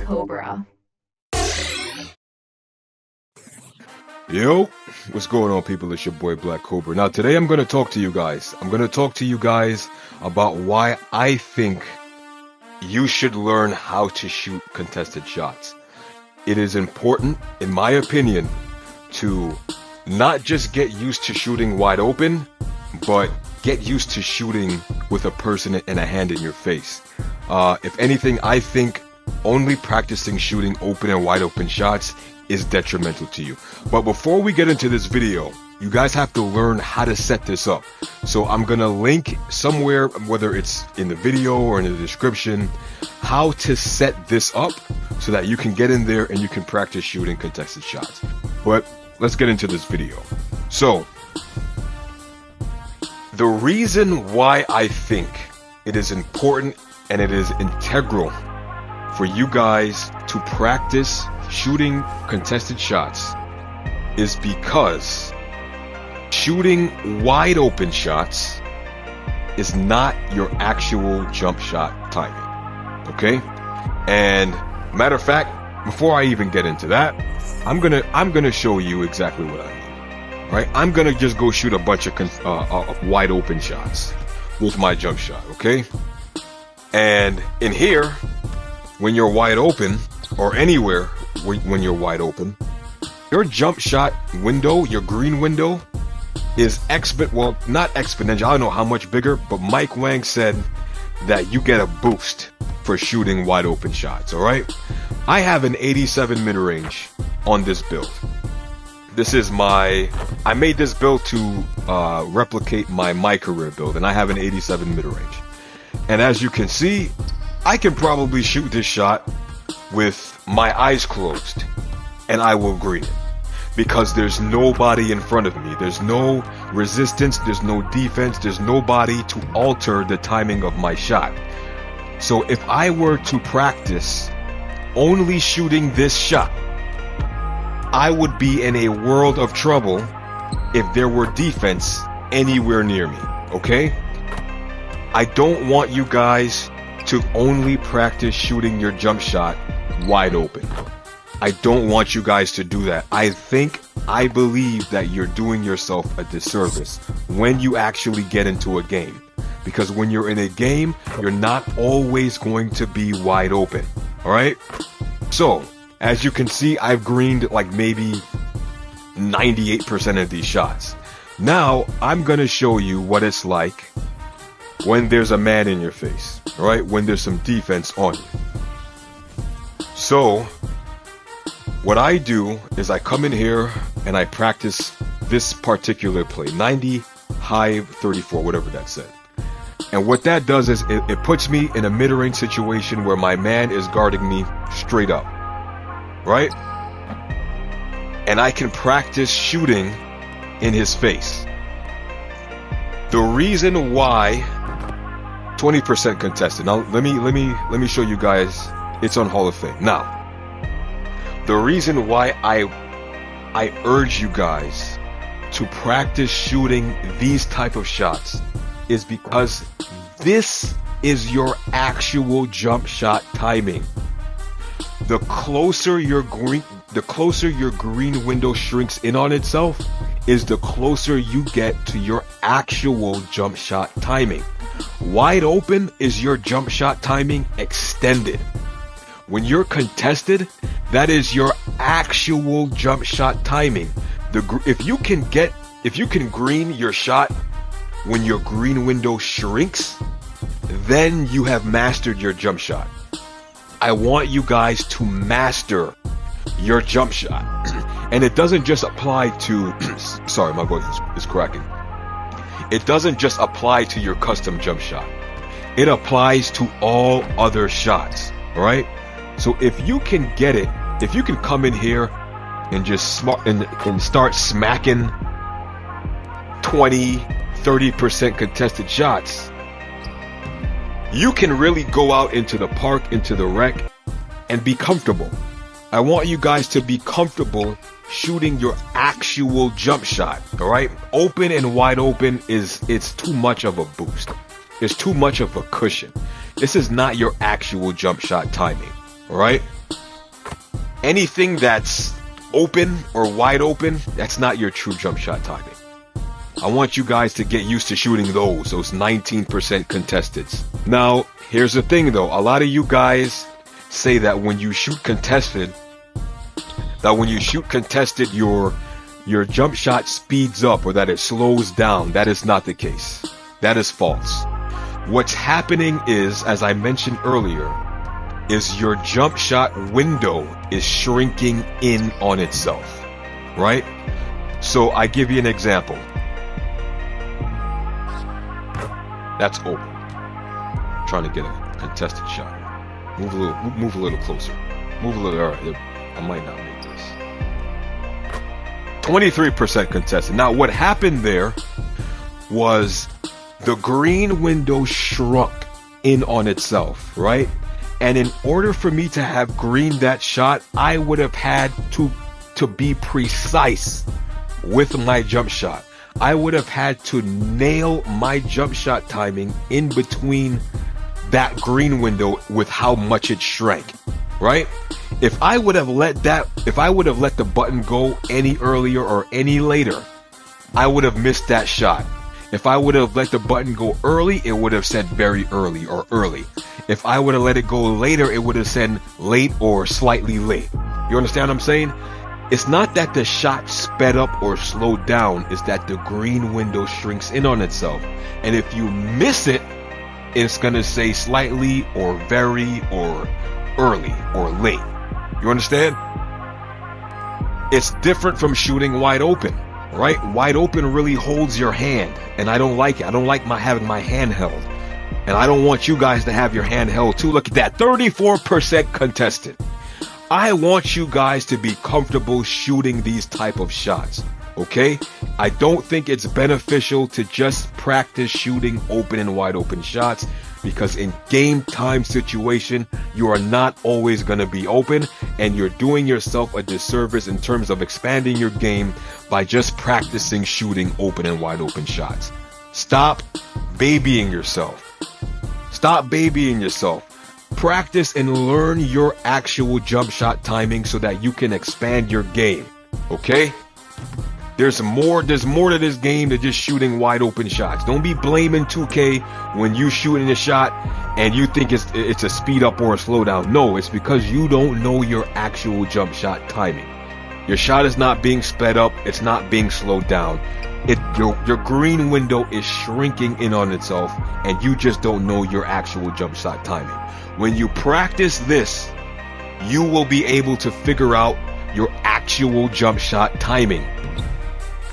BlaqKobra. Yo, what's going on, people? It's your boy BlaqKobra. Now today I'm going to talk to you guys. I'm going to talk to you guys about why I think you should learn how to shoot contested shots. It is important, in my opinion, to not just get used to shooting wide open, but get used to shooting with a person and a hand in your face. If anything, I think only practicing shooting open and wide open shots is detrimental to you. But before we get into this video, you guys have to learn how to set this up. So I'm gonna link somewhere, whether it's in the video or in the description, how to set this up so that you can get in there and you can practice shooting contested shots. But let's get into this video. So the reason why I think it is important and it is integral for you guys to practice shooting contested shots is because shooting wide open shots is not your actual jump shot timing. Okay? And matter of fact, before I even get into that, I'm gonna show you exactly what I mean. Right? I'm gonna just go shoot a bunch of wide open shots with my jump shot. Okay? And in here, when you're wide open, or anywhere when you're wide open, your jump shot window, your green window, is not exponential. I don't know how much bigger, but Mike Wang said that you get a boost for shooting wide open shots. All right, I have an 87 mid-range on this build. This is I made this build to replicate my MyPlayer build, and I have an 87 mid-range. And as you can see, I can probably shoot this shot with my eyes closed, and I will green it. Because there's nobody in front of me. There's no resistance, there's no defense, there's nobody to alter the timing of my shot. So if I were to practice only shooting this shot, I would be in a world of trouble if there were defense anywhere near me, okay? I don't want you guys to only practice shooting your jump shot wide open. I don't want you guys to do that. I believe that you're doing yourself a disservice when you actually get into a game. Because when you're in a game, you're not always going to be wide open. Alright? So, as you can see, I've greened like maybe 98% of these shots. Now, I'm gonna show you what it's like when there's a man in your face. Alright? When there's some defense on you. So, what I do is I come in here and I practice this particular play, 90, high, 34, whatever that said. And what that does is it puts me in a mid-range situation where my man is guarding me straight up, right? And I can practice shooting in his face. The reason why 20% contested. Now let me show you guys. It's on Hall of Fame. Now, the reason why I urge you guys to practice shooting these type of shots is because this is your actual jump shot timing. The closer your green window shrinks in on itself is the closer you get to your actual jump shot timing. Wide open is your jump shot timing extended. When you're contested, that is your actual jump shot timing. If you can green your shot when your green window shrinks, then you have mastered your jump shot. I want you guys to master your jump shot. And it doesn't just apply to, sorry, my voice is cracking. It doesn't just apply to your custom jump shot. It applies to all other shots, all right? So if you can get it, if you can come in here and just start smacking 20, 30% contested shots, you can really go out into the park, into the rec, and be comfortable. I want you guys to be comfortable shooting your actual jump shot, all right? Open and wide open it's too much of a boost. It's too much of a cushion. This is not your actual jump shot timing, all right? anything that's open or wide open, that's not your true jump shot timing. I want you guys to get used to shooting those 19% contesteds. Now, here's the thing though. A lot of you guys say that when you shoot contested, your jump shot speeds up or that it slows down. That is not the case. That is false. What's happening is, as I mentioned earlier, is your jump shot window is shrinking in on itself, right? So I give you an example. That's open. Trying to get a contested shot. Move a little closer. Move a little. All right, I might not make this. 23% contested. Now, what happened there was the green window shrunk in on itself, right? And in order for me to have greened that shot, I would have had to be precise with my jump shot. I would have had to nail my jump shot timing in between that green window with how much it shrank, right? If I would have let the button go any earlier or any later, I would have missed that shot. If I would have let the button go early, it would have said very early or early. If I would have let it go later, it would have said late or slightly late. You understand what I'm saying? It's not that the shot sped up or slowed down, it's that the green window shrinks in on itself. And if you miss it, it's gonna say slightly or very or early or late. You understand? It's different from shooting wide open, right? Wide open really holds your hand, and I don't like it. I don't like having my hand held. And I don't want you guys to have your hand held too. Look at that, 34% contested. I want you guys to be comfortable shooting these type of shots, okay? I don't think it's beneficial to just practice shooting open and wide open shots, because in game time situation, you are not always going to be open, and you're doing yourself a disservice in terms of expanding your game by just practicing shooting open and wide open shots. Stop babying yourself. Stop babying yourself. Practice and learn your actual jump shot timing so that you can expand your game, okay? There's more to this game than just shooting wide open shots. Don't be blaming 2K when you shooting a shot and you think it's a speed up or a slow down. No, it's because you don't know your actual jump shot timing. Your shot is not being sped up, it's not being slowed down. Your green window is shrinking in on itself, and you just don't know your actual jump shot timing. When you practice this, you will be able to figure out your actual jump shot timing.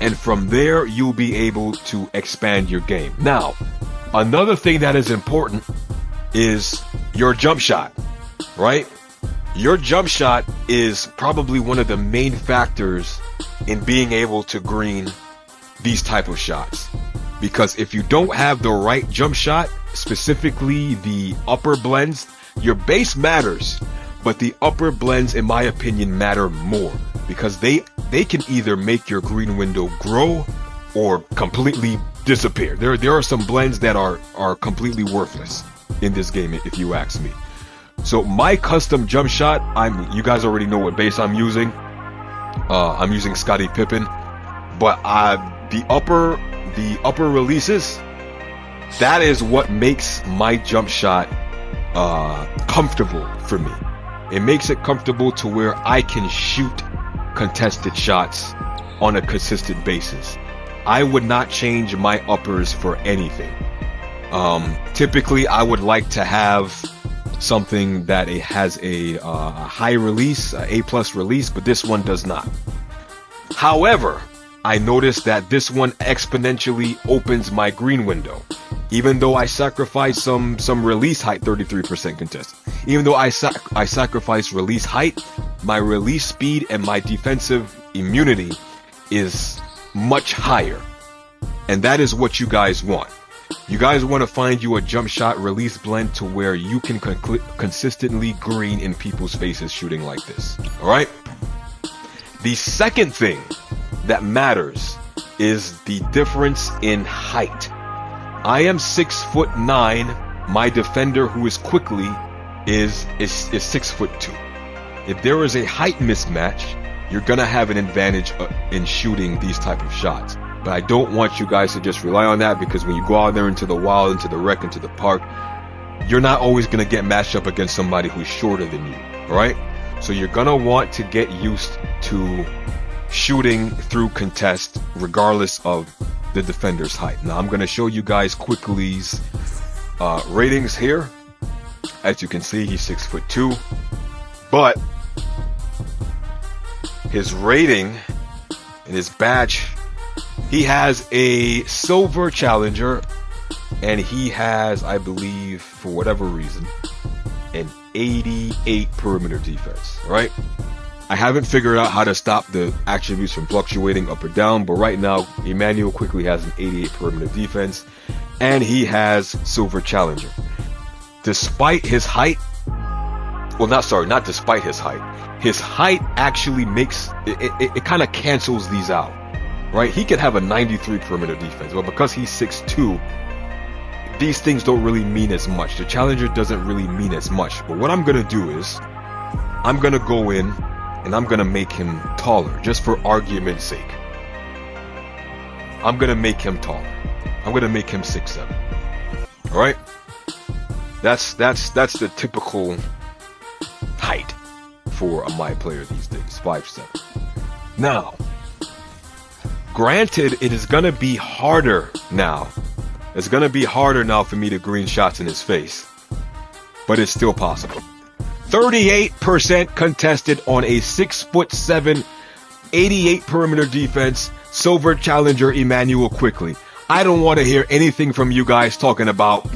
And from there, you'll be able to expand your game. Now, another thing that is important is your jump shot, right? Your jump shot is probably one of the main factors in being able to green these type of shots. Because if you don't have the right jump shot, specifically the upper blends, your base matters, but the upper blends, in my opinion, matter more, because they can either make your green window grow or completely disappear. There are some blends that are completely worthless in this game, if you ask me. So my custom jump shot, you guys already know what base I'm using. I'm using Scottie Pippen, but the upper releases, that is what makes my jump shot comfortable for me. It makes it comfortable to where I can shoot contested shots on a consistent basis. I would not change my uppers for anything. Typically, I would like to have something that it has a high release, A+ release, but this one does not. However, I noticed that this one exponentially opens my green window. Even though I sacrifice some release height, 33% contested. Even though I sacrifice release height, my release speed and my defensive immunity is much higher. And that is what you guys want. You guys want to find you a jump shot release blend to where you can consistently green in people's faces shooting like this. Alright? The second thing that matters is the difference in height. I am 6'9". My defender, who is quickly, is 6'2". if there is a height mismatch, you're gonna have an advantage in shooting these type of shots. But I don't want you guys to just rely on that, because when you go out there into the wild, into the rec, into the park, you're not always gonna get matched up against somebody who's shorter than you, all right? So you're gonna want to get used to shooting through contest regardless of the defender's height. Now I'm gonna show you guys quickly's ratings here. As you can see, he's 6'2", but his rating and his badge, he has a silver challenger, and he has, I believe, for whatever reason, an 88 perimeter defense, right? I haven't figured out how to stop the attributes from fluctuating up or down, but right now, Emmanuel quickly has an 88 perimeter defense, and he has silver challenger. Despite his height, well, not despite his height actually makes, it kind of cancels these out, right? He could have a 93 perimeter defense, but because he's 6'2", these things don't really mean as much. The challenger doesn't really mean as much. But what I'm going to do is, I'm going to go in and I'm going to make him taller, just for argument's sake. I'm going to make him taller. I'm going to make him 6'7". All right? That's the typical height for a MyPlayer these days, 5'7". Now, granted, it is going to be harder now. It's going to be harder now for me to green shots in his face, but it's still possible. 38% contested on a 6'7", 88 perimeter defense, silver challenger Emmanuel quickly. I don't want to hear anything from you guys talking about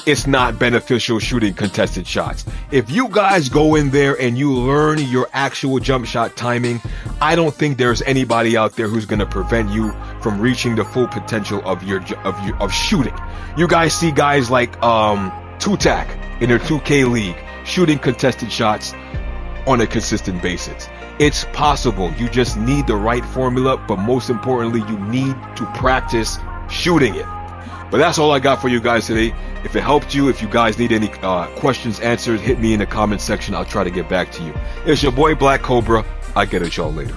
it's not beneficial shooting contested shots. If you guys go in there and you learn your actual jump shot timing, I don't think there's anybody out there who's going to prevent you from reaching the full potential of shooting. You guys see guys like Tutak in their 2K league shooting contested shots on a consistent basis. It's possible. You just need the right formula, but most importantly, you need to practice shooting it. But that's all I got for you guys today. If it helped you, if you guys need any questions answered, hit me in the comment section. I'll try to get back to you. It's your boy BlaqKobra. I'll get at y'all later.